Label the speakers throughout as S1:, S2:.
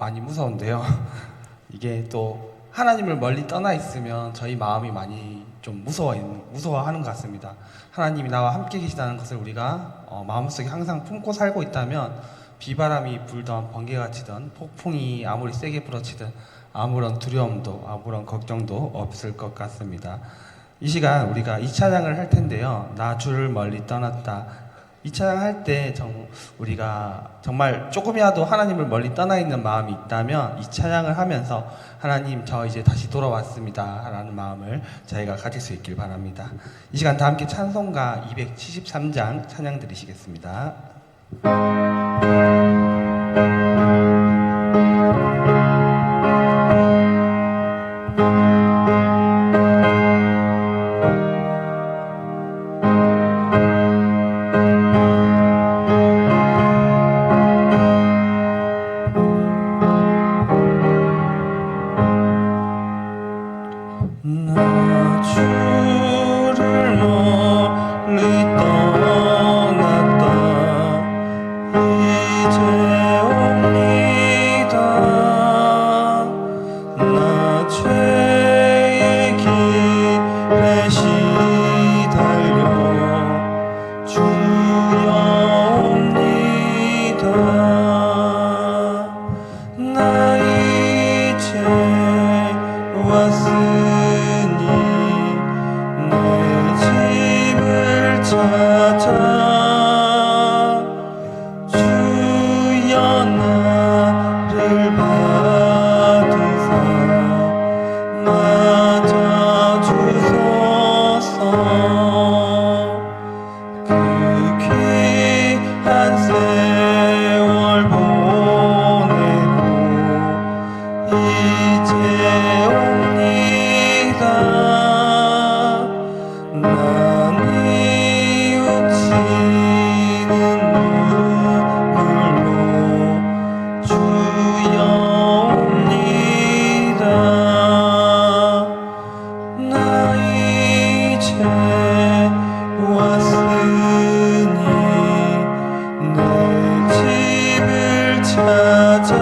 S1: 많이 무서운데요. 이게 또 하나님을 멀리 떠나 있으면 저희 마음이 많이 좀 무서워하는 것 같습니다. 하나님이 나와 함께 계시다는 것을 우리가 마음속에 항상 품고 살고 있다면 비바람이 불던 번개가 치던 폭풍이 아무리 세게 불어치든 아무런 두려움도 아무런 걱정도 없을 것 같습니다. 이 시간 우리가 이 찬양을 할 텐데요. 나 주를 멀리 떠났다. 이 찬양 할 때 우리가 정말 조금이라도 하나님을 멀리 떠나 있는 마음이 있다면 이 찬양을 하면서 하나님 저 이제 다시 돌아왔습니다 라는 마음을 저희가 가질 수 있길 바랍니다. 이 시간 다 함께 찬송가 273장 찬양 드리시겠습니다. 나 주를 멀리 떠났다 이제 옵니다. 나 죄의 길에 시달려 주여 옵니다. 나 이제 왔으니 내 집을 찾아 주여 나를 받으사 맞아 주소서. 그 귀한 세월 보내고 이제 옵니다. 난 이웃치는 눈물로 주여 옵니다. 나 이제 왔으니 내 집을 찾아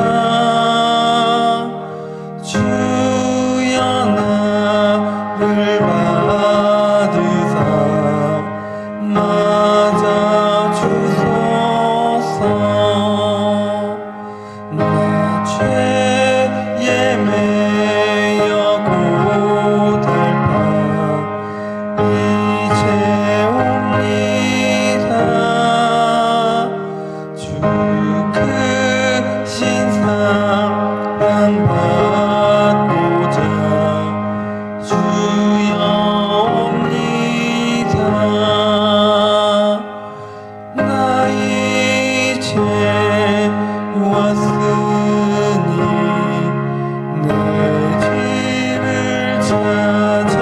S1: 주여 나를 받으사 맞아 주소서. 나 죄에 매여 고달파 이제 옵니다. 주 크신 사랑 받고자 주여 옵니다. 나 이제 왔으니 내 집을 찾아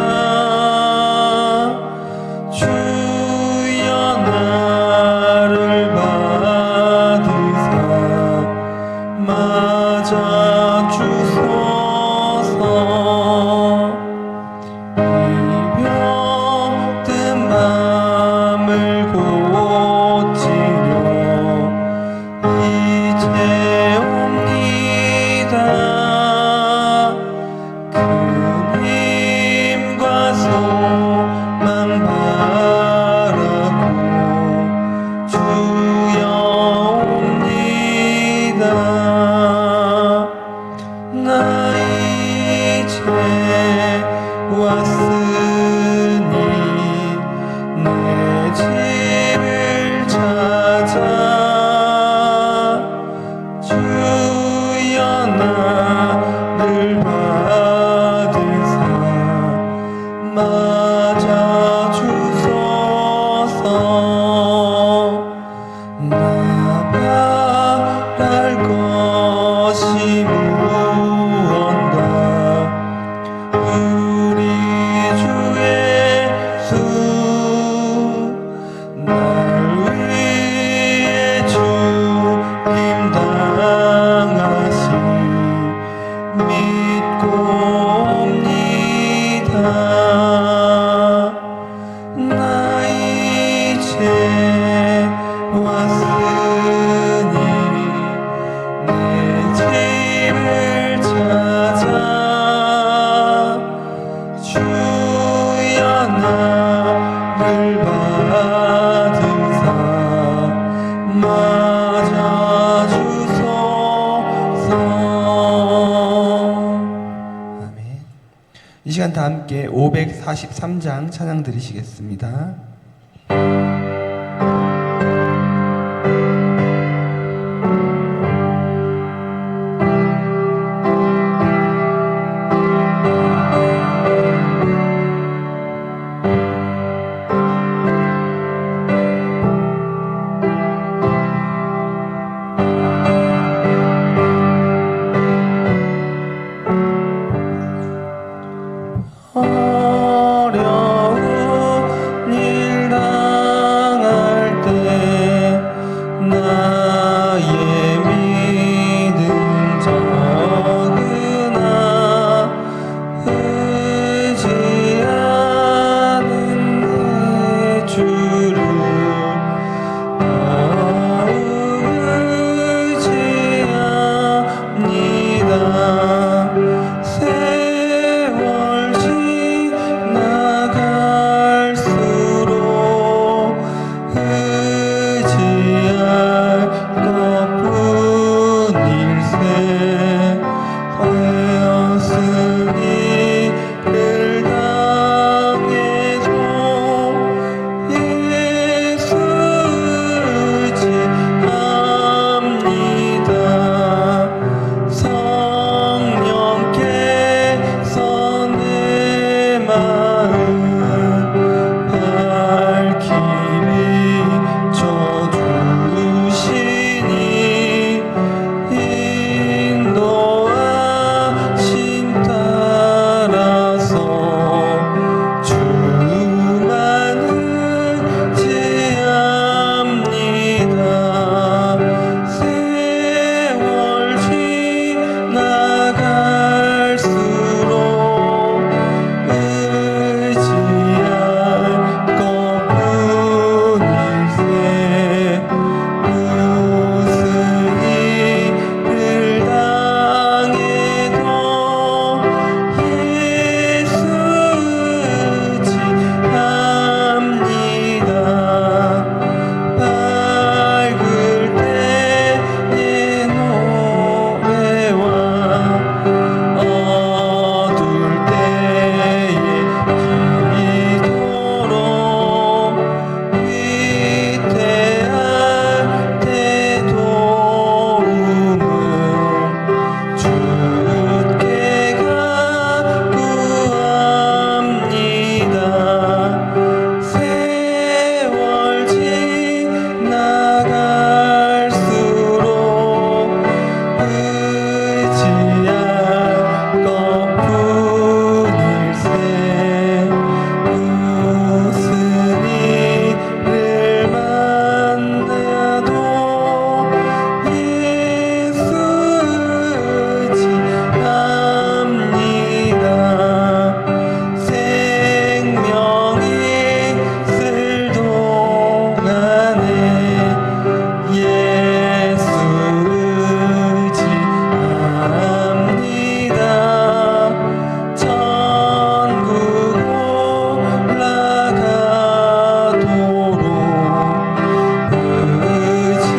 S1: 주여 나를 받으사 맞아 주소서. 이 병든 맘을 고치려 이제 옵니다. 큰 힘과 소망 바라고 주여 옵니다. 나 이제 왔으니 내 집을 찾아 주여 나를 받으사 맞아 주소서. 나 바랄 것이 무언가 우리 주 예수 날 위해 죽임 당하신 시간 다 함께 543장 찬양 드리시겠습니다.
S2: 어려운 일 당할 때 나의 믿음 적으나 의지하는 내 주를 의지합니다. 세월 지나갈수록 의지할 것뿐일세. 되었으니 를 당해도 예수 의지합니다. 성령께서 내 마음 밝히 비춰주시니 인도하심 따라서 주만 의지합니다. 세월 지나갈수록 의지할 것뿐일세. 무슨 일을 당해도 예수 의지합니다. 밝을 때의 노래와 어두울 때의 기도로 위태할 때 도움은 주께 간구합니다. 세월 지나갈수록 의지할 것뿐일세. 무슨 일을 만나도 예수 의지합니다. 생명이 있을 동안에 예수 의지합니다. 천국 올라가도록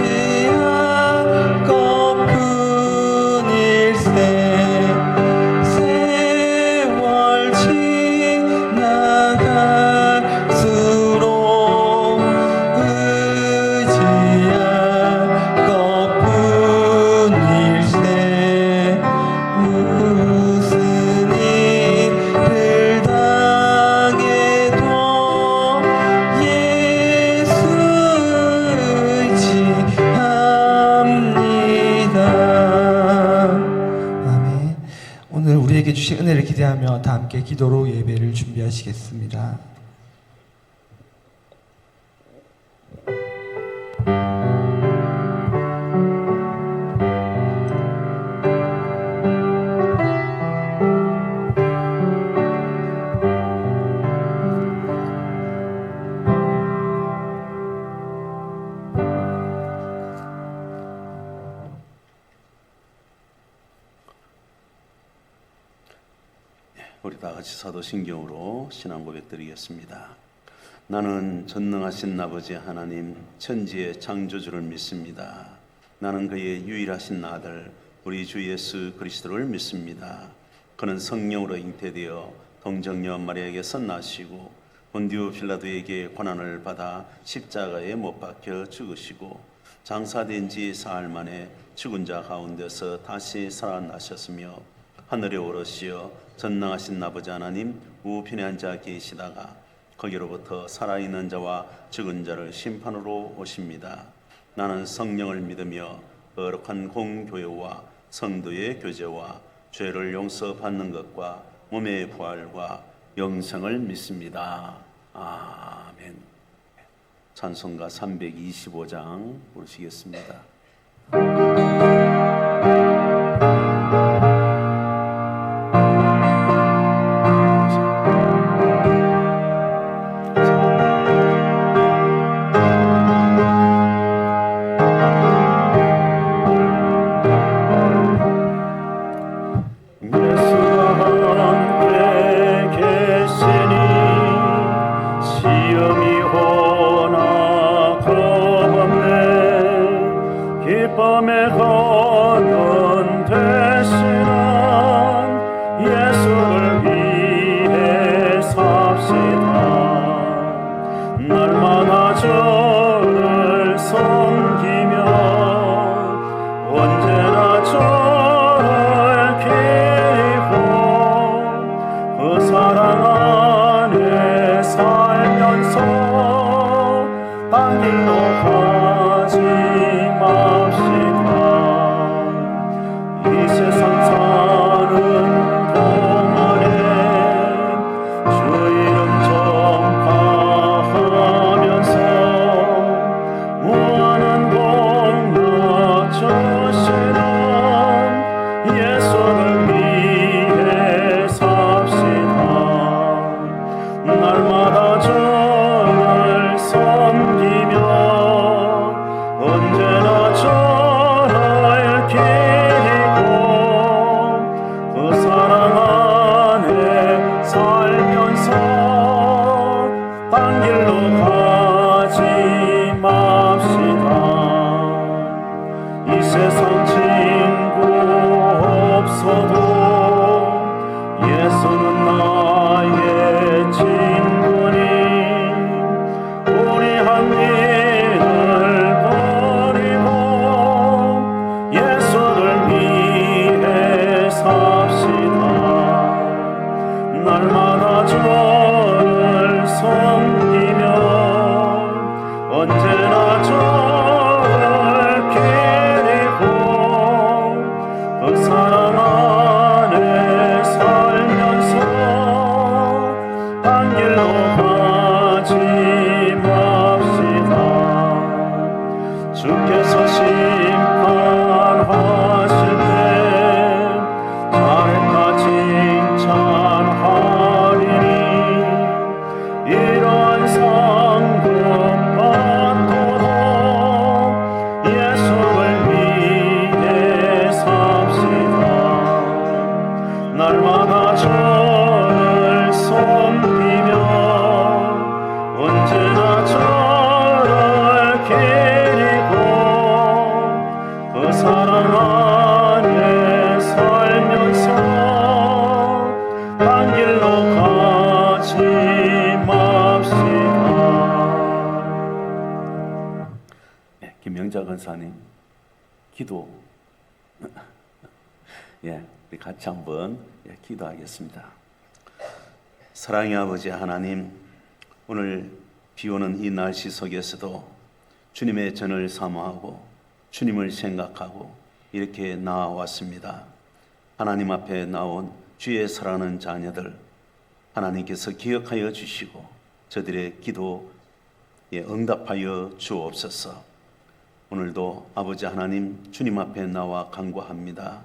S2: 의지할 것뿐일세. 세월 지나갈수록 의지할 것뿐일세. 무슨 일을 당해도 예수 의지합니다. 아멘. 오늘 우리에게 주신 은혜를 기대하며 다 함께 기도로 예배를 준비하시겠습니다.
S3: 우리 다 같이 사도신경으로 신앙 고백 드리겠습니다. 나는 전능하신 아버지 하나님 천지의 창조주를 믿습니다. 나는 그의 유일하신 아들 우리 주 예수 그리스도를 믿습니다. 그는 성령으로 잉태되어 동정녀 마리아에게서 나시고 본디오 빌라도에게 고난을 받아 십자가에 못 박혀 죽으시고 장사된 지 사흘 만에 죽은 자 가운데서 다시 살아나셨으며 하늘에 오르시어 전능하신 아버지 하나님 우편에 앉아 계시다가 거기로부터 살아있는 자와 죽은 자를 심판으로 오십니다. 나는 성령을 믿으며 거룩한 공교회와 성도의 교제와 죄를 용서받는 것과 몸의 부활과 영생을 믿습니다. 아멘. 찬송가 325장 부르시겠습니다.
S4: 기쁨의 걷는 대신한 예수를 위해 삽시다. 날마다 저를 섬기며 언제나 저를 기리고 그 사랑 안에 살면서 딴 길로 가지 맙시다. 이 세상 사는 동안에 주 이름 전파하면서 무한한 복락 주시는 예수를 위해 삽시다. 날마다 저를 섬기며 언제나 저를 기리고 그 사랑 안에 살면서 딴 길로 가지 맙시다. 이 세상 친구 없어도 예수는 나의 친구니 우리 한 길을 버리고 예수를 위해 삽시다. 날마다 저를 섬기며 언제나 저를 기리고 그 사랑 안에 살면서 딴 길로 가지 맙시다. 주께서 심판하실 때 잘했다 칭찬하리니 이러한 상급 받도록 예수를 위해 삽시다. 날마다 저를 섬기며 언제나 저를 기리고 그 사랑 안에 살면서 딴 길로 가지 맙시다.
S3: 김영자 권사님 기도 우리 같이 한번 기도하겠습니다. 사랑의 아버지 하나님, 오늘 비오는 이 날씨 속에서도 주님의 전을 사모하고 주님을 생각하고 이렇게 나와왔습니다. 하나님 앞에 나온 주의 사랑하는 자녀들 하나님께서 기억하여 주시고 저들의 기도에 응답하여 주옵소서. 오늘도 아버지 하나님 주님 앞에 나와 간구합니다.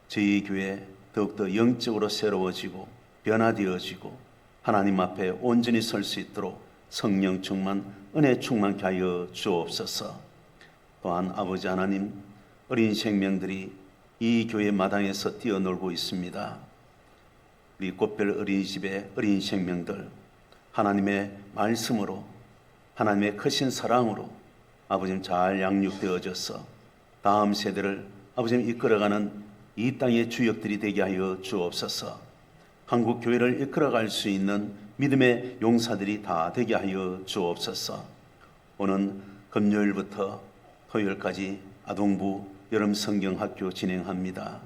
S3: 저희 교회 더욱더 영적으로 새로워지고 변화되어지고 하나님 앞에 온전히 설 수 있도록 성령 충만, 은혜 충만케 하여 주옵소서. 또한 아버지 하나님, 어린 생명들이 이 교회 마당에서 뛰어놀고 있습니다. 우리 꽃별 어린이집의 어린 생명들 하나님의 말씀으로 하나님의 크신 사랑으로 아버님 잘 양육되어져서 다음 세대를 아버님 이끌어가는 이 땅의 주역들이 되게 하여 주옵소서. 한국 교회를 이끌어갈 수 있는 믿음의 용사들이 다 되게 하여 주옵소서. 오는 금요일부터 토요일까지 아동부 여름 성경학교 진행합니다.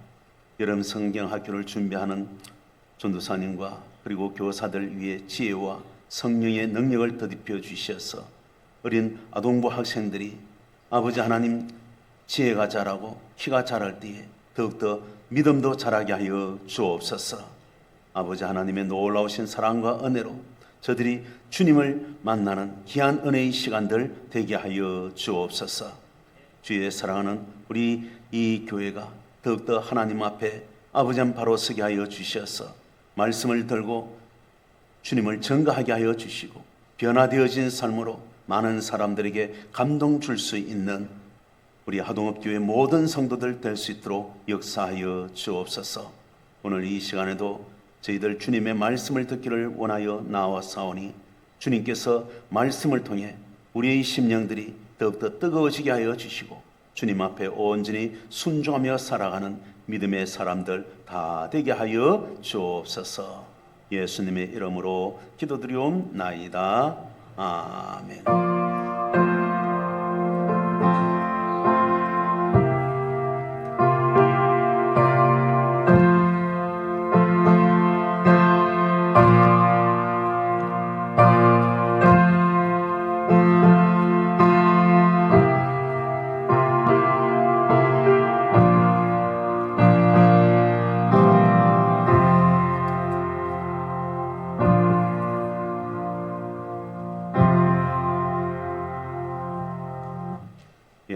S3: 여름 성경학교를 준비하는 전도사님과 그리고 교사들 위해 지혜와 성령의 능력을 더딥혀 주셔서 어린 아동부 학생들이 아버지 하나님 지혜가 자라고 키가 자랄 때에 더욱더 믿음도 자라게 하여 주옵소서. 아버지 하나님의 놀라우신 사랑과 은혜로 저들이 주님을 만나는 귀한 은혜의 시간들 되게 하여 주옵소서. 주의 사랑하는 우리 이 교회가 더욱더 하나님 앞에 아버지 앞 바로 서게 하여 주셔서 말씀을 들고 주님을 증거하게 하여 주시고 변화되어진 삶으로 많은 사람들에게 감동 줄 수 있는 우리 하동업교회 모든 성도들 될 수 있도록 역사하여 주옵소서. 오늘 이 시간에도 저희들 주님의 말씀을 듣기를 원하여 나와사오니 주님께서 말씀을 통해 우리의 심령들이 더욱더 뜨거워지게 하여 주시고 주님 앞에 온전히 순종하며 살아가는 믿음의 사람들 다 되게 하여 주옵소서. 예수님의 이름으로 기도드리옵나이다. 아멘.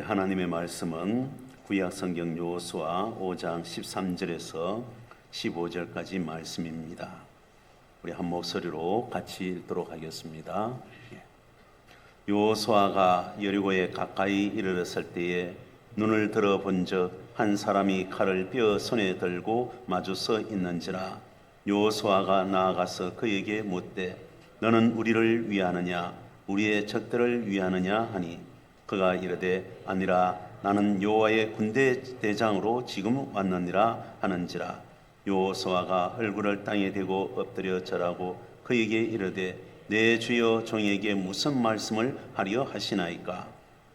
S3: 하나님의 말씀은 구약성경 여호수아 5장 13절에서 15절까지 말씀입니다. 우리 한 목소리로 같이 읽도록 하겠습니다. 여호수아가 여리고에 가까이 이르렀을 때에 눈을 들어 본즉 한 사람이 칼을 뼈 손에 들고 마주 서 있는지라. 여호수아가 나아가서 그에게 묻되 너는 우리를 위하느냐 우리의 적들을 위하느냐 하니 그가 이르되 아니라 나는 여호와의 군대 대장으로 지금 왔느니라 하는지라. 여호수아가 얼굴을 땅에 대고 엎드려 절하고 그에게 이르되 내 주여 종에게 무슨 말씀을 하려 하시나이까.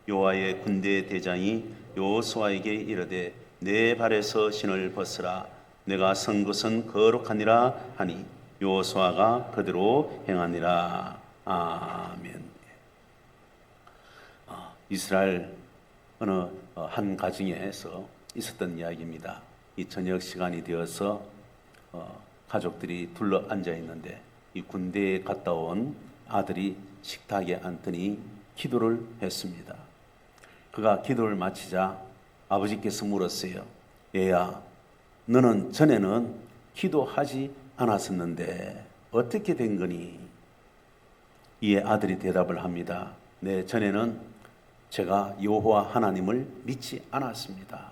S3: 여호와의 군대 대장이 여호수아에게 이르되 내 발에서 신을 벗으라 내가 선 곳은 거룩하니라 하니 여호수아가 그대로 행하니라. 아멘. 이스라엘 어느 한 가정에서 있었던 이야기입니다. 이 저녁 시간이 되어서 가족들이 둘러 앉아 있는데 이 군대에 갔다 온 아들이 식탁에 앉더니 기도를 했습니다. 그가 기도를 마치자 아버지께서 물었어요. 얘야, 너는 전에는 기도하지 않았었는데 어떻게 된 거니? 이에 아들이 대답을 합니다. 네, 전에는 제가 여호와 하나님을 믿지 않았습니다.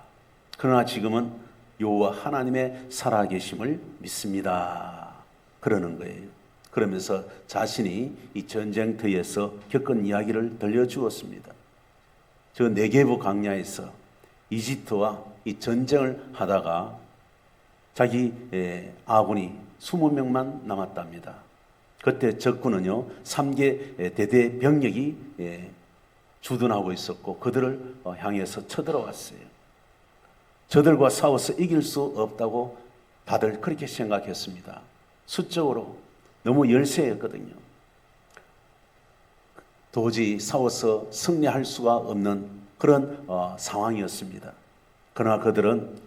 S3: 그러나 지금은 여호와 하나님의 살아계심을 믿습니다. 그러는 거예요. 그러면서 자신이 이 전쟁터에서 겪은 이야기를 들려주었습니다. 저 네게부 광야에서 이집트와 이 전쟁을 하다가 자기 아군이 20명만 남았답니다. 그때 적군은요 3개 대대 병력이 주둔하고 있었고 그들을 향해서 쳐들어왔어요. 저들과 싸워서 이길 수 없다고 다들 그렇게 생각했습니다. 수적으로 너무 열세였거든요. 도저히 싸워서 승리할 수가 없는 그런 상황이었습니다. 그러나 그들은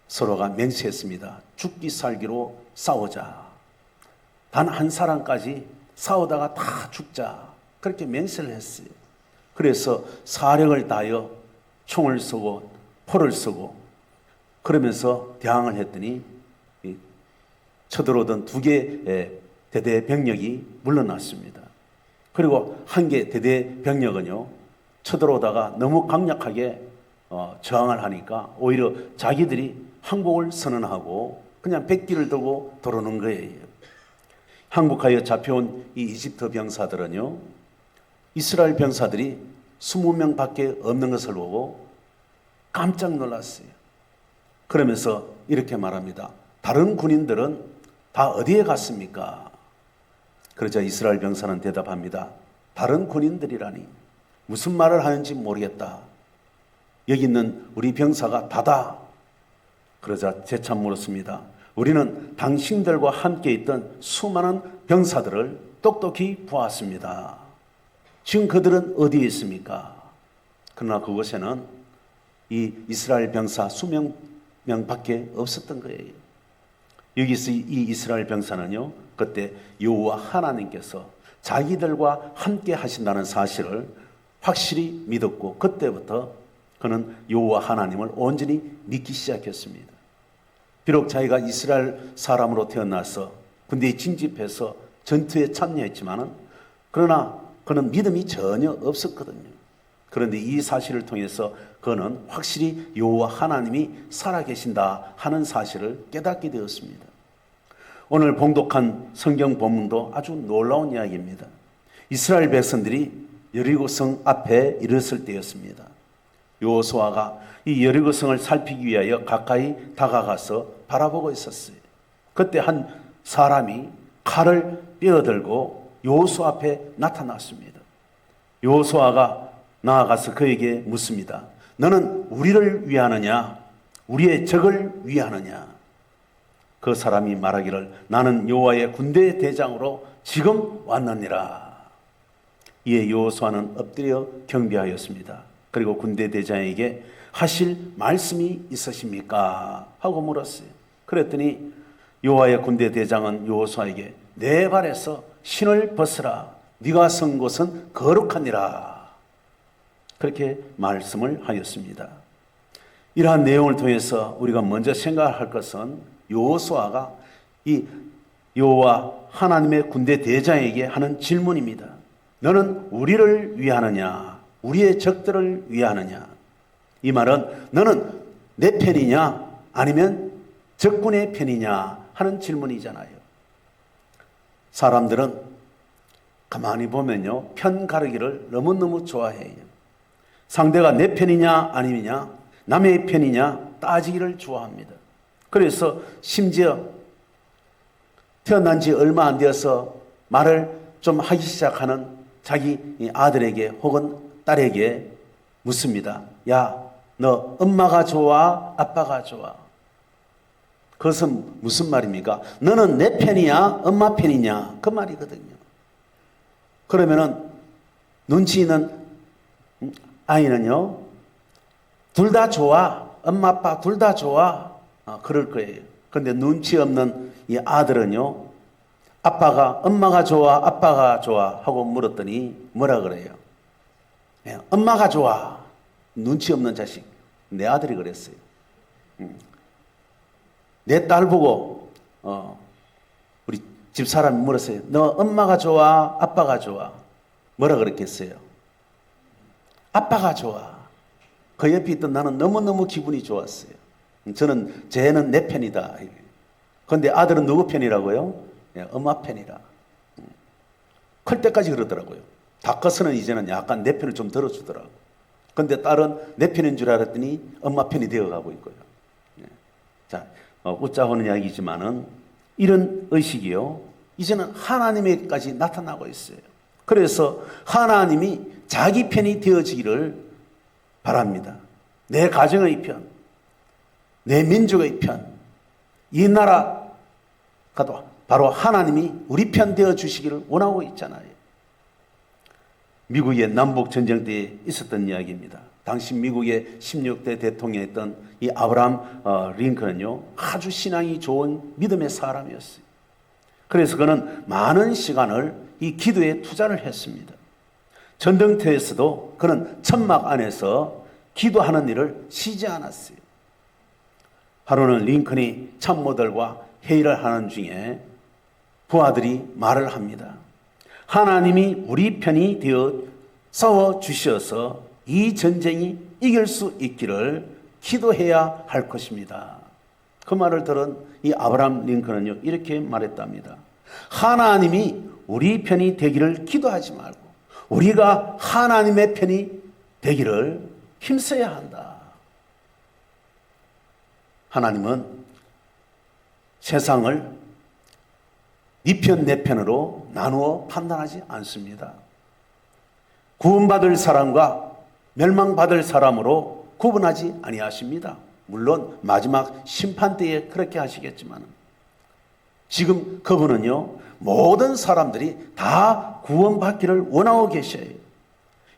S3: 서로가 맹세했습니다. 죽기 살기로 싸우자. 단 한 사람까지 싸우다가 다 죽자. 그렇게 맹세를 했어요. 그래서 사력을 다하여 총을 쏘고 포를 쏘고 그러면서 대항을 했더니 쳐들어오던 2개 대대 병력이 물러났습니다. 그리고 1개 대대 병력은요 쳐들어오다가 너무 강력하게 저항을 하니까 오히려 자기들이 항복을 선언하고 그냥 백기를 들고 들어오는 거예요. 항복하여 잡혀온 이 이집트 병사들은요 이스라엘 병사들이 20명밖에 없는 것을 보고 깜짝 놀랐어요. 그러면서 이렇게 말합니다. 다른 군인들은 다 어디에 갔습니까? 그러자 이스라엘 병사는 대답합니다. 다른 군인들이라니 무슨 말을 하는지 모르겠다. 여기 있는 우리 병사가 다다. 그러자 재차 물었습니다. 우리는 당신들과 함께 있던 수많은 병사들을 똑똑히 보았습니다. 지금 그들은 어디에 있습니까? 그러나 그곳에는 이 이스라엘 병사 수명 명밖에 없었던 거예요. 여기서 이 이스라엘 병사는요, 그때 여호와 하나님께서 자기들과 함께 하신다는 사실을 확실히 믿었고, 그때부터 그는 여호와 하나님을 온전히 믿기 시작했습니다. 비록 자기가 이스라엘 사람으로 태어나서 군대에 징집해서 전투에 참여했지만은, 그러나 그는 믿음이 전혀 없었거든요. 그런데 이 사실을 통해서 그는 확실히 여호와 하나님이 살아계신다 하는 사실을 깨닫게 되었습니다. 오늘 봉독한 성경 본문도 아주 놀라운 이야기입니다. 이스라엘 백성들이 여리고성 앞에 이르렀을 때였습니다. 여호수아가 이 여리고성을 살피기 위하여 가까이 다가가서 바라보고 있었어요. 그때 한 사람이 칼을 빼어들고 여호수아 앞에 나타났습니다. 여호수아가 나아가서 그에게 묻습니다. 너는 우리를 위하느냐? 우리의 적을 위하느냐? 그 사람이 말하기를 나는 여호와의 군대 대장으로 지금 왔느니라. 이에 여호수아는 엎드려 경배하였습니다. 그리고 군대 대장에게 하실 말씀이 있으십니까? 하고 물었어요. 그랬더니 여호와의 군대 대장은 여호수아에게 내 발에서 신을 벗으라. 네가 선 곳은 거룩하니라. 그렇게 말씀을 하였습니다. 이러한 내용을 통해서 우리가 먼저 생각할 것은 여호수아가 이 여호와 하나님의 군대 대장에게 하는 질문입니다. 너는 우리를 위하느냐? 우리의 적들을 위하느냐? 이 말은 너는 내 편이냐? 아니면 적군의 편이냐? 하는 질문이잖아요. 사람들은 가만히 보면요, 편 가르기를 너무너무 좋아해요. 상대가 내 편이냐 아니냐, 남의 편이냐 따지기를 좋아합니다. 그래서 심지어 태어난 지 얼마 안 되어서 말을 좀 하기 시작하는 자기 아들에게 혹은 딸에게 묻습니다. 야, 너 엄마가 좋아? 아빠가 좋아? 그것은 무슨 말입니까? 너는 내 편이야? 엄마 편이냐? 그 말이거든요. 그러면은 눈치 있는 아이는요, 둘 다 좋아. 엄마, 아빠 둘 다 좋아. 그럴 거예요. 그런데 눈치 없는 이 아들은요, 아빠가, 엄마가 좋아, 아빠가 좋아 하고 물었더니 뭐라 그래요? 엄마가 좋아. 눈치 없는 자식. 내 아들이 그랬어요. 내 딸 보고, 우리 집사람이 물었어요. 너 엄마가 좋아, 아빠가 좋아? 뭐라 그랬겠어요? 아빠가 좋아. 그 옆에 있던 나는 너무너무 기분이 좋았어요. 저는 쟤는 내 편이다. 그런데 아들은 누구 편이라고요? 엄마 편이라. 클 때까지 그러더라고요. 다 커서는 이제는 약간 내 편을 좀 들어주더라고. 그런데 딸은 내 편인 줄 알았더니 엄마 편이 되어가고 있고요. 자, 웃자 하는 이야기지만은 이런 의식이요, 이제는 하나님에게까지 나타나고 있어요. 그래서 하나님이 자기 편이 되어지기를 바랍니다. 내 가정의 편, 내 민족의 편, 이 나라가 바로 하나님이 우리 편 되어 주시기를 원하고 있잖아요. 미국의 남북전쟁 때 있었던 이야기입니다. 당시 미국의 16대 대통령이었던 이 아브라함 링컨은요, 아주 신앙이 좋은 믿음의 사람이었어요. 그래서 그는 많은 시간을 이 기도에 투자를 했습니다. 전등터에서도 그는 천막 안에서 기도하는 일을 쉬지 않았어요. 하루는 링컨이 참모들과 회의를 하는 중에 부하들이 말을 합니다. 하나님이 우리 편이 되어 싸워주셔서 이 전쟁이 이길 수 있기를 기도해야 할 것입니다. 그 말을 들은 이 아브라함 링컨은요, 이렇게 말했답니다. 하나님이 우리 편이 되기를 기도하지 말고 우리가 하나님의 편이 되기를 힘써야 한다. 하나님은 세상을 네 편, 내 편으로 나누어 판단하지 않습니다. 구원받을 사람과 멸망받을 사람으로 구분하지 아니하십니다. 물론 마지막 심판 때에 그렇게 하시겠지만 지금 그분은요, 모든 사람들이 다 구원받기를 원하고 계셔요.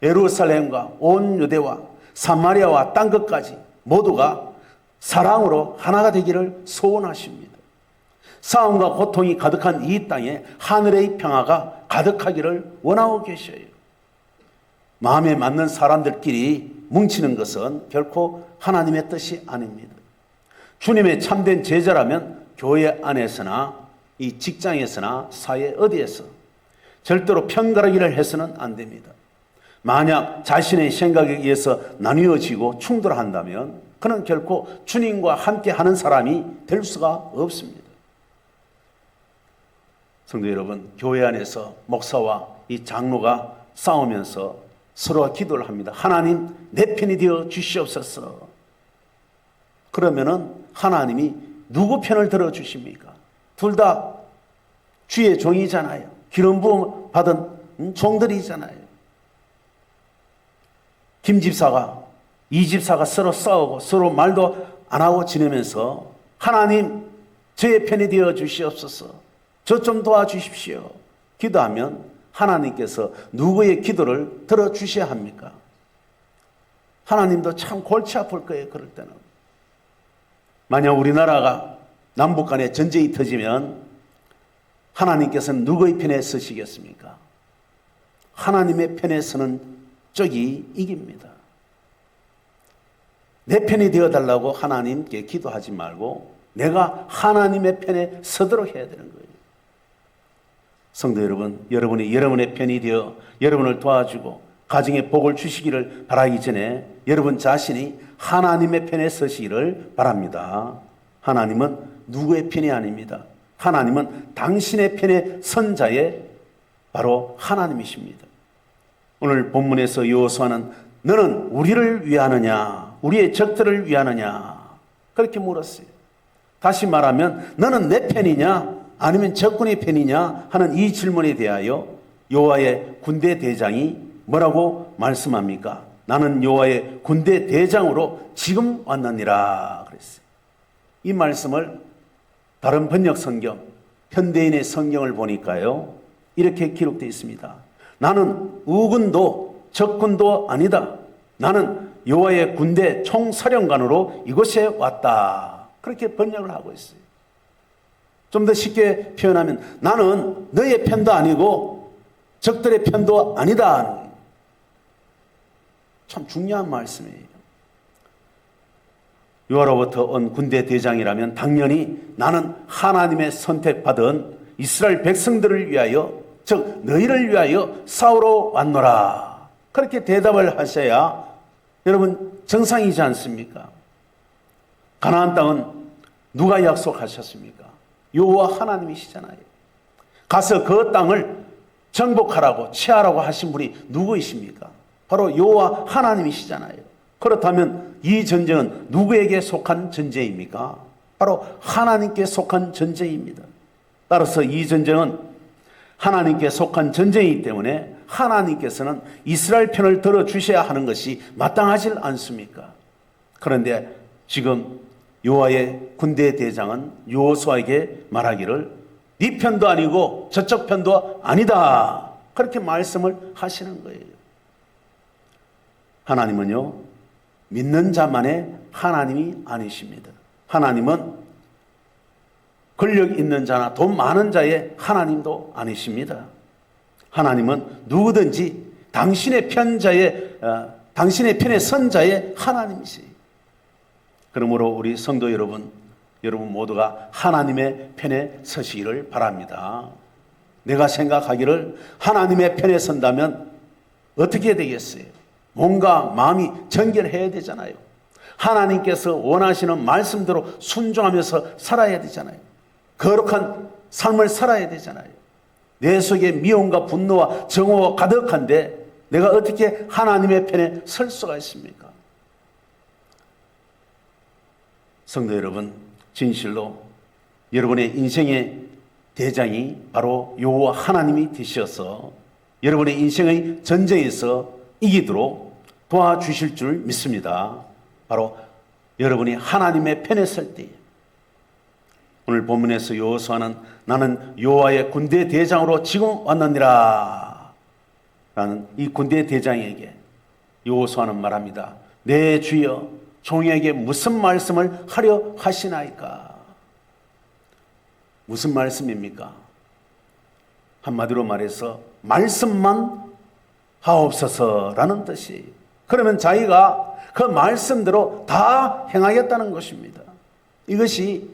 S3: 예루살렘과 온 유대와 사마리아와 땅 끝까지 모두가 사랑으로 하나가 되기를 소원하십니다. 싸움과 고통이 가득한 이 땅에 하늘의 평화가 가득하기를 원하고 계셔요. 마음에 맞는 사람들끼리 뭉치는 것은 결코 하나님의 뜻이 아닙니다. 주님의 참된 제자라면 교회 안에서나 이 직장에서나 사회 어디에서 절대로 편가르기를 해서는 안 됩니다. 만약 자신의 생각에 의해서 나뉘어지고 충돌한다면 그는 결코 주님과 함께 하는 사람이 될 수가 없습니다. 성도 여러분, 교회 안에서 목사와 이 장로가 싸우면서 서로가 기도를 합니다. 하나님, 내 편이 되어 주시옵소서. 그러면은 하나님이 누구 편을 들어 주십니까? 둘 다 주의 종이잖아요. 기름 부음 받은 종들이잖아요. 김 집사가 이 집사가 서로 싸우고 서로 말도 안 하고 지내면서 하나님, 저의 편이 되어 주시옵소서. 저 좀 도와주십시오. 기도하면 하나님께서 누구의 기도를 들어주셔야 합니까? 하나님도 참 골치 아플 거예요. 그럴 때는. 만약 우리나라가 남북 간에 전쟁이 터지면 하나님께서는 누구의 편에 서시겠습니까? 하나님의 편에 서는 쪽이 이깁니다. 내 편이 되어달라고 하나님께 기도하지 말고 내가 하나님의 편에 서도록 해야 되는 거예요. 성도 여러분, 여러분이 여러분의 편이 되어 여러분을 도와주고 가정에 복을 주시기를 바라기 전에 여러분 자신이 하나님의 편에 서시기를 바랍니다. 하나님은 누구의 편이 아닙니다. 하나님은 당신의 편에 선 자의 바로 하나님이십니다. 오늘 본문에서 여호수아는 너는 우리를 위하느냐, 우리의 적들을 위하느냐 그렇게 물었어요. 다시 말하면 너는 내 편이냐 아니면 적군의 편이냐 하는 이 질문에 대하여 여호와의 군대 대장이 뭐라고 말씀합니까? 나는 여호와의 군대 대장으로 지금 왔느니라 그랬어요. 이 말씀을 다른 번역 성경, 현대인의 성경을 보니까요 이렇게 기록되어 있습니다. 나는 우군도 적군도 아니다. 나는 여호와의 군대 총사령관으로 이곳에 왔다. 그렇게 번역을 하고 있어요. 좀 더 쉽게 표현하면 나는 너의 편도 아니고 적들의 편도 아니다. 참 중요한 말씀이에요. 여호와로부터 온 군대 대장이라면 당연히 나는 하나님의 선택받은 이스라엘 백성들을 위하여 즉 너희를 위하여 싸우러 왔노라. 그렇게 대답을 하셔야 여러분 정상이지 않습니까? 가나안 땅은 누가 약속하셨습니까? 여호와 하나님이시잖아요. 가서 그 땅을 정복하라고 취하라고 하신 분이 누구이십니까? 바로 여호와 하나님이시잖아요. 그렇다면 이 전쟁은 누구에게 속한 전쟁입니까? 바로 하나님께 속한 전쟁입니다. 따라서 이 전쟁은 하나님께 속한 전쟁이기 때문에 하나님께서는 이스라엘 편을 들어주셔야 하는 것이 마땅하지 않습니까? 그런데 지금 여호와의 군대 대장은 여호수아에게 말하기를 네 편도 아니고 저쪽 편도 아니다. 그렇게 말씀을 하시는 거예요. 하나님은요 믿는 자만의 하나님이 아니십니다. 하나님은 권력 있는 자나 돈 많은 자의 하나님도 아니십니다. 하나님은 누구든지 당신의 편에 선 자의 하나님이세요. 그러므로 우리 성도 여러분 모두가 하나님의 편에 서시기를 바랍니다. 내가 생각하기를 하나님의 편에 선다면 어떻게 되겠어요? 뭔가 마음이 정결해야 되잖아요. 하나님께서 원하시는 말씀대로 순종하면서 살아야 되잖아요. 거룩한 삶을 살아야 되잖아요. 내 속에 미움과 분노와 정오가 가득한데 내가 어떻게 하나님의 편에 설 수가 있습니까? 성도 여러분, 진실로 여러분의 인생의 대장이 바로 여호와 하나님이 되셔서 여러분의 인생의 전쟁에서 이기도록 도와주실 줄 믿습니다. 바로 여러분이 하나님의 편에 설 때, 오늘 본문에서 여호수아는 나는 여호와의 군대 대장으로 지금 왔느니라 라는 이 군대 대장에게 여호수아는 말합니다. 내 주여 종에게 무슨 말씀을 하려 하시나이까? 무슨 말씀입니까? 한마디로 말해서 말씀만 하옵소서라는 뜻이. 그러면 자기가 그 말씀대로 다 행하겠다는 것입니다. 이것이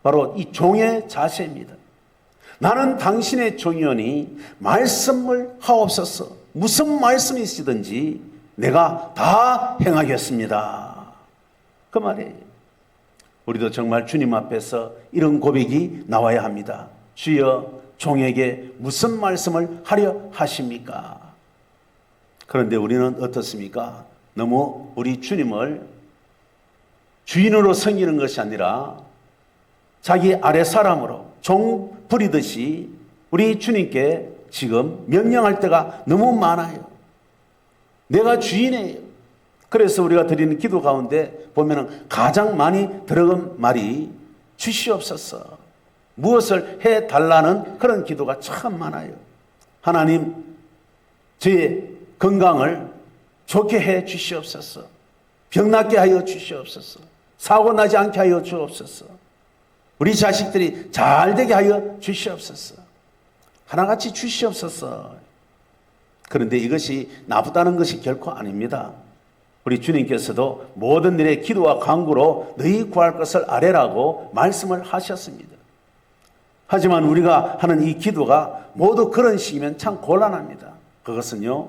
S3: 바로 이 종의 자세입니다. 나는 당신의 종이오니 말씀을 하옵소서. 무슨 말씀이시든지 내가 다 행하겠습니다. 그 말이에요. 우리도 정말 주님 앞에서 이런 고백이 나와야 합니다. 주여 종에게 무슨 말씀을 하려 하십니까? 그런데 우리는 어떻습니까? 너무 우리 주님을 주인으로 섬기는 것이 아니라 자기 아래 사람으로 종 부리듯이 우리 주님께 지금 명령할 때가 너무 많아요. 내가 주인이에요. 그래서 우리가 드리는 기도 가운데 보면은 가장 많이 들어간 말이 주시옵소서. 무엇을 해달라는 그런 기도가 참 많아요. 하나님, 저의 건강을 좋게 해 주시옵소서. 병낫게 하여 주시옵소서. 사고 나지 않게 하여 주옵소서. 우리 자식들이 잘 되게 하여 주시옵소서. 하나같이 주시옵소서. 그런데 이것이 나쁘다는 것이 결코 아닙니다. 우리 주님께서도 모든 일에 기도와 간구로 너희 구할 것을 아뢰라고 말씀을 하셨습니다. 하지만 우리가 하는 이 기도가 모두 그런 식이면 참 곤란합니다. 그것은요,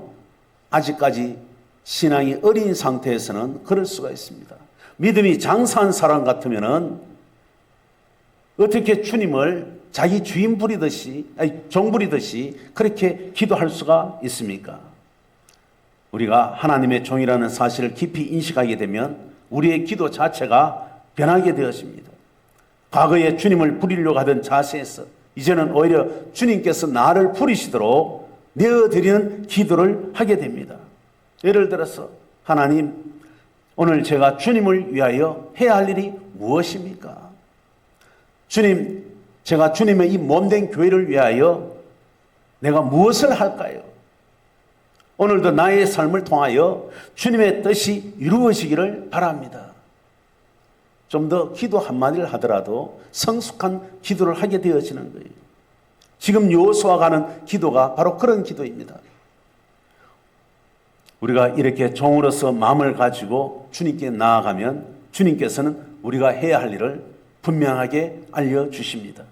S3: 아직까지 신앙이 어린 상태에서는 그럴 수가 있습니다. 믿음이 장사한 사람 같으면은 어떻게 주님을 자기 주인 부리듯이, 종 부리듯이 그렇게 기도할 수가 있습니까? 우리가 하나님의 종이라는 사실을 깊이 인식하게 되면 우리의 기도 자체가 변하게 되었습니다. 과거에 주님을 부리려고 하던 자세에서 이제는 오히려 주님께서 나를 부리시도록 내어드리는 기도를 하게 됩니다. 예를 들어서 하나님, 오늘 제가 주님을 위하여 해야 할 일이 무엇입니까? 주님, 제가 주님의 이 몸된 교회를 위하여 내가 무엇을 할까요? 오늘도 나의 삶을 통하여 주님의 뜻이 이루어지기를 바랍니다. 좀 더 기도 한마디를 하더라도 성숙한 기도를 하게 되어지는 거예요. 지금 여호수아가 하는 기도가 바로 그런 기도입니다. 우리가 이렇게 종으로서 마음을 가지고 주님께 나아가면 주님께서는 우리가 해야 할 일을 분명하게 알려주십니다.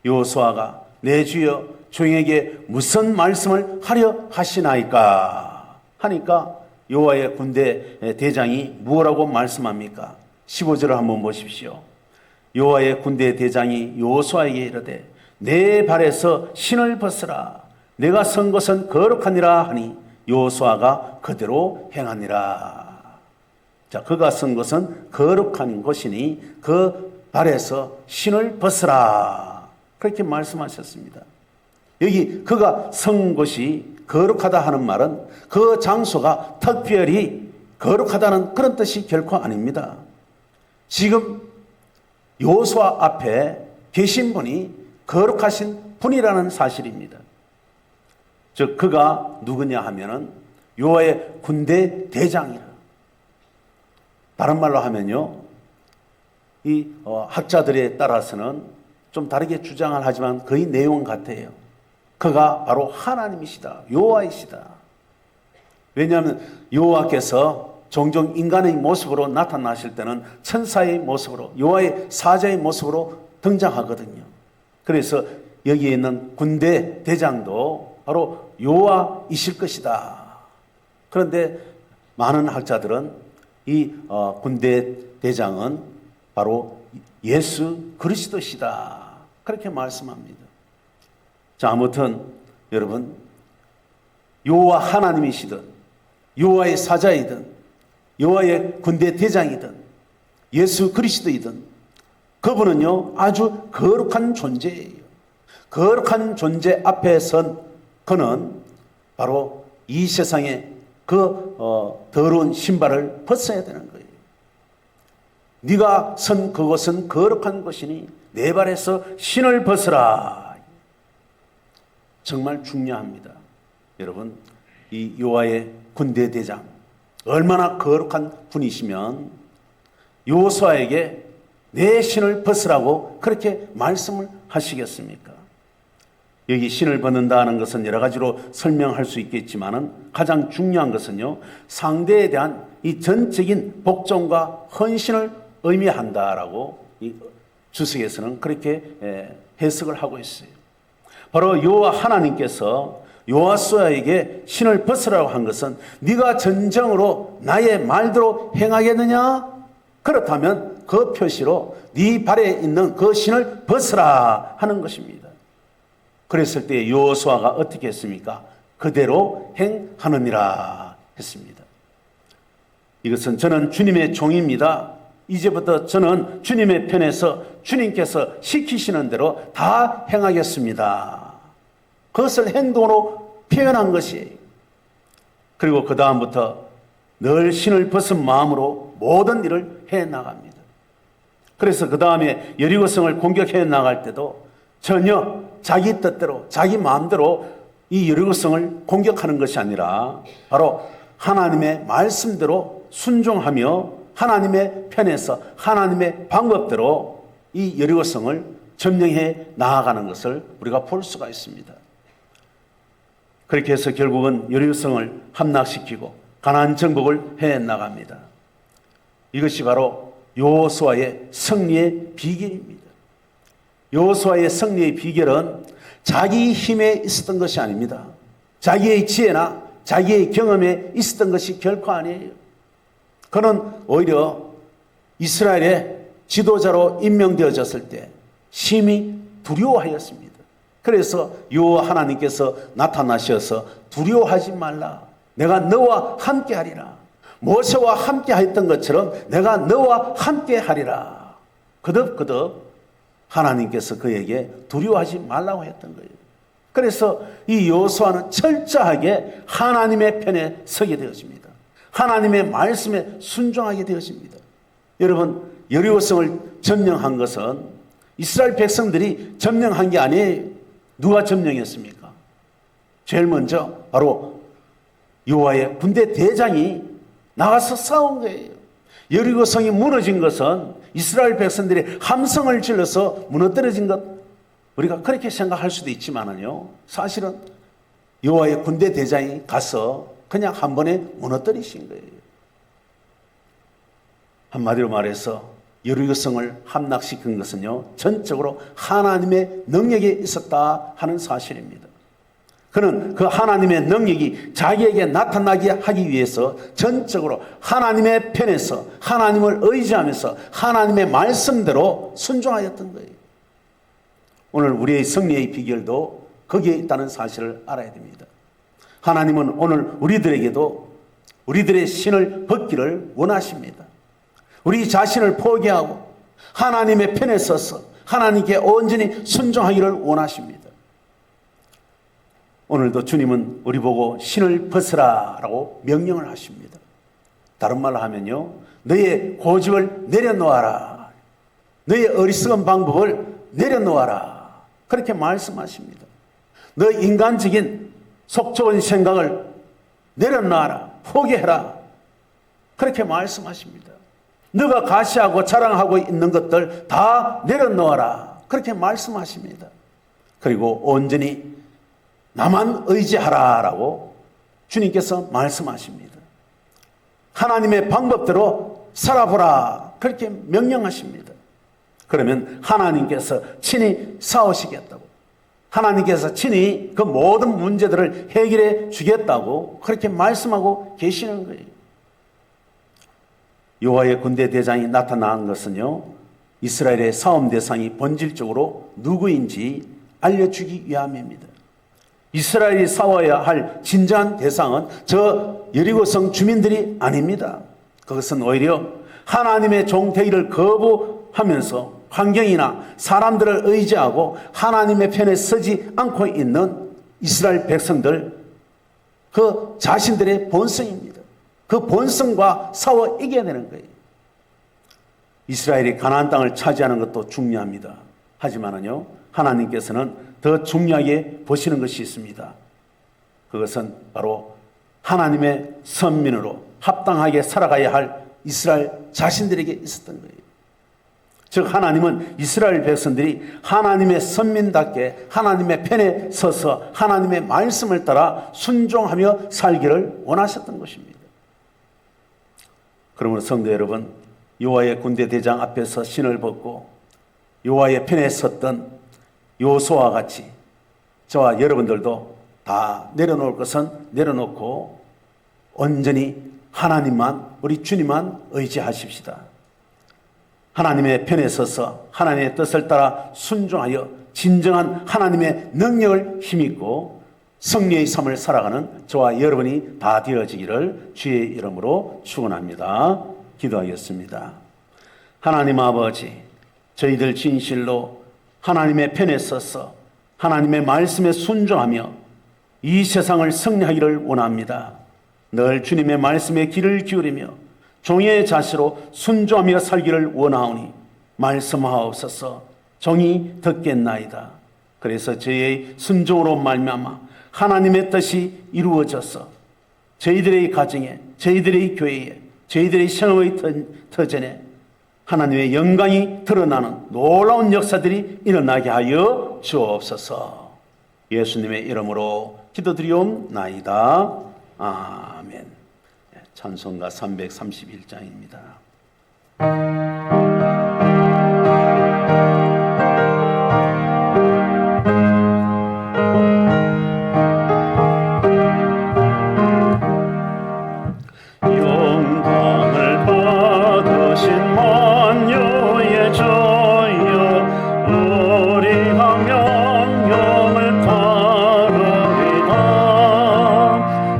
S3: 여호수아가 내 주여 종에게 무슨 말씀을 하려 하시나이까 하니까 여호와의 군대 대장이 무엇라고 말씀합니까? 15절을 한번 보십시오. 여호와의 군대 대장이 여호수아에게 이르되 내 발에서 신을 벗으라. 내가 선 것은 거룩하니라 하니 여호수아가 그대로 행하니라. 자, 그가 선 것은 거룩한 것이니 그 발에서 신을 벗으라. 그렇게 말씀하셨습니다. 여기 그가 선 것이 거룩하다 하는 말은 그 장소가 특별히 거룩하다는 그런 뜻이 결코 아닙니다. 지금 여호수아 앞에 계신 분이 거룩하신 분이라는 사실입니다. 즉 그가 누구냐 하면은 여호와의 군대 대장이라. 다른 말로 하면요, 이 학자들에 따라서는 좀 다르게 주장을 하지만 거의 내용 같아요. 그가 바로 하나님이시다, 여호와이시다. 왜냐하면 여호와께서 종종 인간의 모습으로 나타나실 때는 천사의 모습으로, 여호와의 사자의 모습으로 등장하거든요. 그래서 여기에 있는 군대 대장도 바로 여호와이실 것이다. 그런데 많은 학자들은 이 군대 대장은 바로 예수 그리스도시다. 그렇게 말씀합니다. 자, 아무튼 여러분, 여호와 하나님이시든 여호와의 사자이든 여호와의 군대 대장이든 예수 그리스도이든 그분은요 아주 거룩한 존재예요. 거룩한 존재 앞에 선 그는 바로 이 세상에 그 더러운 신발을 벗어야 되는 거예요. 네가 선 그곳은 거룩한 곳이니 내 발에서 신을 벗으라. 정말 중요합니다. 여러분, 이 요아의 군대 대장 얼마나 거룩한 분이시면 여호수아에게 내 신을 벗으라고 그렇게 말씀을 하시겠습니까? 여기 신을 벗는다는 것은 여러 가지로 설명할 수 있겠지만은 가장 중요한 것은요, 상대에 대한 이 전적인 복종과 헌신을 의미한다라고 이 주석에서는 그렇게 해석을 하고 있어요. 바로 여호와 하나님께서 여호수아에게 신을 벗으라고 한 것은 네가 진정으로 나의 말대로 행하겠느냐? 그렇다면 그 표시로 네 발에 있는 그 신을 벗으라 하는 것입니다. 그랬을 때 여호수아가 어떻게 했습니까? 그대로 행하느니라 했습니다. 이것은 저는 주님의 종입니다. 이제부터 저는 주님의 편에서 주님께서 시키시는 대로 다 행하겠습니다. 그것을 행동으로 표현한 것이에요. 그리고 그 다음부터 늘 신을 벗은 마음으로 모든 일을 해나갑니다. 그래서 그 다음에 여리고성을 공격해 나갈 때도 전혀 자기 뜻대로 자기 마음대로 이 여리고성을 공격하는 것이 아니라 바로 하나님의 말씀대로 순종하며 하나님의 편에서 하나님의 방법대로 이 여리고성을 점령해 나아가는 것을 우리가 볼 수가 있습니다. 그렇게 해서 결국은 여리고성을 함락시키고 가나안 정복을 해 나갑니다. 이것이 바로 여호수아의 승리의 비결입니다. 여호수아의 승리의 비결은 자기 힘에 있었던 것이 아닙니다. 자기의 지혜나 자기의 경험에 있었던 것이 결코 아니에요. 그는 오히려 이스라엘의 지도자로 임명되어졌을 때 심히 두려워하였습니다. 그래서 여호와 하나님께서 나타나셔서 두려워하지 말라. 내가 너와 함께 하리라. 모세와 함께 했던 것처럼 내가 너와 함께 하리라. 거듭거듭 하나님께서 그에게 두려워하지 말라고 했던 거예요. 그래서 이 여호수아는 철저하게 하나님의 편에 서게 되어집니다. 하나님의 말씀에 순종하게 되어집니다. 여러분, 여리고성을 점령한 것은 이스라엘 백성들이 점령한 게 아니에요. 누가 점령했습니까? 제일 먼저 바로 여호와의 군대 대장이 나가서 싸운 거예요. 여리고성이 무너진 것은 이스라엘 백성들이 함성을 질러서 무너뜨려진 것, 우리가 그렇게 생각할 수도 있지만은요, 사실은 여호와의 군대 대장이 가서 그냥 한 번에 무너뜨리신 거예요. 한마디로 말해서 여리고성을 함락시킨 것은요, 전적으로 하나님의 능력에 있었다 하는 사실입니다. 그는 그 하나님의 능력이 자기에게 나타나게 하기 위해서 전적으로 하나님의 편에서 하나님을 의지하면서 하나님의 말씀대로 순종하였던 거예요. 오늘 우리의 승리의 비결도 거기에 있다는 사실을 알아야 됩니다. 하나님은 오늘 우리들에게도 우리들의 신을 벗기를 원하십니다. 우리 자신을 포기하고 하나님의 편에 서서 하나님께 온전히 순종하기를 원하십니다. 오늘도 주님은 우리 보고 신을 벗으라라고 명령을 하십니다. 다른 말로 하면요, 너의 고집을 내려놓아라. 너의 어리석은 방법을 내려놓아라. 그렇게 말씀하십니다. 너 인간적인 속 좁은 생각을 내려놔라. 포기해라. 그렇게 말씀하십니다. 너가 가시하고 자랑하고 있는 것들 다 내려놓아라. 그렇게 말씀하십니다. 그리고 온전히 나만 의지하라라고 주님께서 말씀하십니다. 하나님의 방법대로 살아보라. 그렇게 명령하십니다. 그러면 하나님께서 친히 싸우시겠다고, 하나님께서 친히 그 모든 문제들을 해결해 주겠다고 그렇게 말씀하고 계시는 거예요. 여호와의 군대 대장이 나타난 것은요, 이스라엘의 싸움 대상이 본질적으로 누구인지 알려주기 위함입니다. 이스라엘이 싸워야 할 진정한 대상은 저 여리고성 주민들이 아닙니다. 그것은 오히려 하나님의 종 되기를 거부하면서 환경이나 사람들을 의지하고 하나님의 편에 서지 않고 있는 이스라엘 백성들, 그 자신들의 본성입니다. 그 본성과 싸워 이겨야 되는 거예요. 이스라엘이 가나안 땅을 차지하는 것도 중요합니다. 하지만은요, 하나님께서는 더 중요하게 보시는 것이 있습니다. 그것은 바로 하나님의 선민으로 합당하게 살아가야 할 이스라엘 자신들에게 있었던 거예요. 즉 하나님은 이스라엘 백성들이 하나님의 선민답게 하나님의 편에 서서 하나님의 말씀을 따라 순종하며 살기를 원하셨던 것입니다. 그러므로 성도 여러분, 여호와의 군대 대장 앞에서 신을 벗고 여호와의 편에 섰던 요수아와 같이 저와 여러분들도 다 내려놓을 것은 내려놓고 온전히 하나님만, 우리 주님만 의지하십시다. 하나님의 편에 서서 하나님의 뜻을 따라 순종하여 진정한 하나님의 능력을 힘입고 승리의 삶을 살아가는 저와 여러분이 다 되어지기를 주의 이름으로 축원합니다. 기도하겠습니다. 하나님 아버지, 저희들 진실로 하나님의 편에 서서 하나님의 말씀에 순종하며 이 세상을 승리하기를 원합니다. 늘 주님의 말씀에 귀를 기울이며 종의 자세로 순종하며 살기를 원하오니 말씀하옵소서. 종이 듣겠나이다. 그래서 저희의 순종으로 말미암아 하나님의 뜻이 이루어져서 저희들의 가정에, 저희들의 교회에, 저희들의 생업의 터전에 하나님의 영광이 드러나는 놀라운 역사들이 일어나게 하여 주옵소서. 예수님의 이름으로 기도드리옵나이다. 아멘. 찬송가 331장입니다.
S4: 영광을 받으신 만유의 주여, 우리가 명령을 따르리다.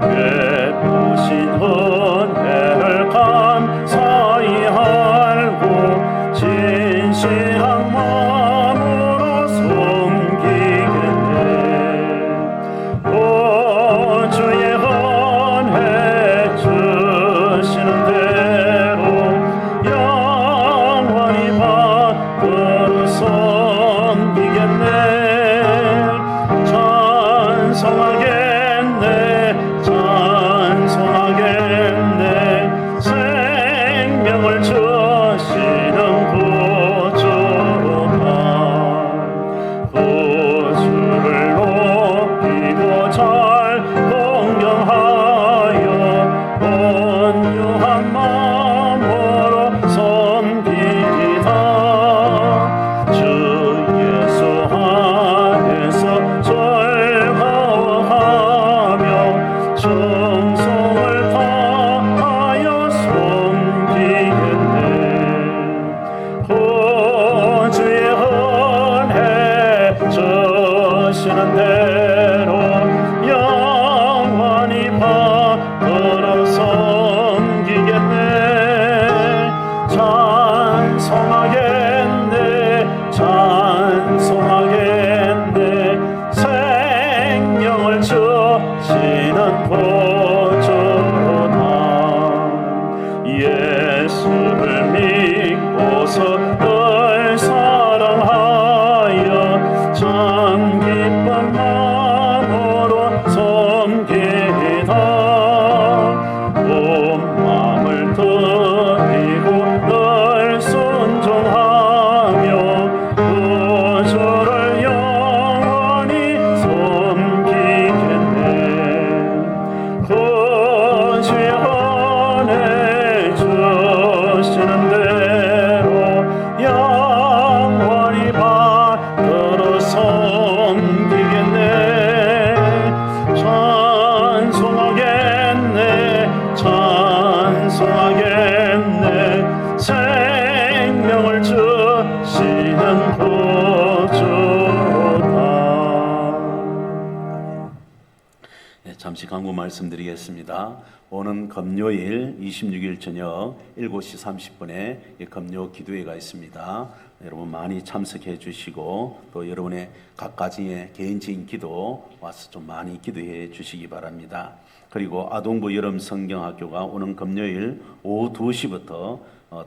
S4: 베푸신 은혜를 감사히 알고 진실한 마음으로 섬기겠네. 오 주의 은혜 주시는 대로 영원히 받들어 섬기겠네. 찬송하겠네, 찬송하겠네. 생명을 주시는 구주가 구주를 높이고 잘 공경하여 온유한 마음으로 섬기리다. 주 예수 안에서 즐거워하며 충성을 다하여 섬기겠네. 구주의 은혜 주시는 대로 영원히 받들어 섬기겠네. 찬송하겠네, 찬송하겠네. 생명을 주시는 구주다. 예수를 믿고서 늘 사랑하여 참 기쁜 마음으로 섬기다. 온 마음을 드리고 늘 순종하며 구주를 영원히 섬기겠네. 구주의 은혜 주시는 대로 영원히 받들어 섬기겠네. 찬송하겠네, 찬송하겠네. 생명을 주시는 구주다.
S3: 잠시 강구 말씀드리겠습니다. 오는 금요일 26일 저녁 7시 30분에 금요 기도회가 있습니다. 여러분 많이 참석해 주시고 또 여러분의 각가지의 개인적인 기도 와서 좀 많이 기도해 주시기 바랍니다. 그리고 아동부 여름 성경학교가 오는 금요일 오후 2시부터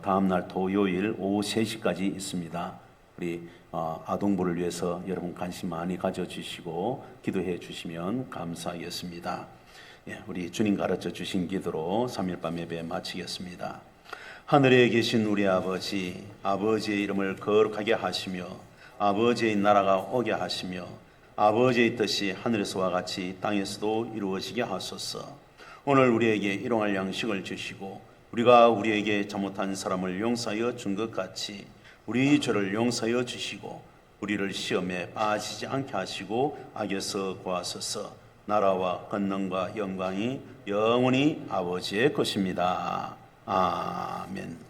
S3: 다음 날 토요일 오후 3시까지 있습니다. 우리 아동부를 위해서 여러분 관심 많이 가져주시고 기도해 주시면 감사하겠습니다. 예, 우리 주님 가르쳐 주신 기도로 3일밤 예배 마치겠습니다. 하늘에 계신 우리 아버지, 아버지의 이름을 거룩하게 하시며 아버지의 나라가 오게 하시며 아버지의 뜻이 하늘에서와 같이 땅에서도 이루어지게 하소서. 오늘 우리에게 일용할 양식을 주시고 우리가 우리에게 잘못한 사람을 용서하여 준 것 같이 우리 죄를 용서하여 주시고 우리를 시험에 빠지지 않게 하시고 악에서 구하소서. 나라와 권능과 영광이 영원히 아버지의 것입니다. 아멘.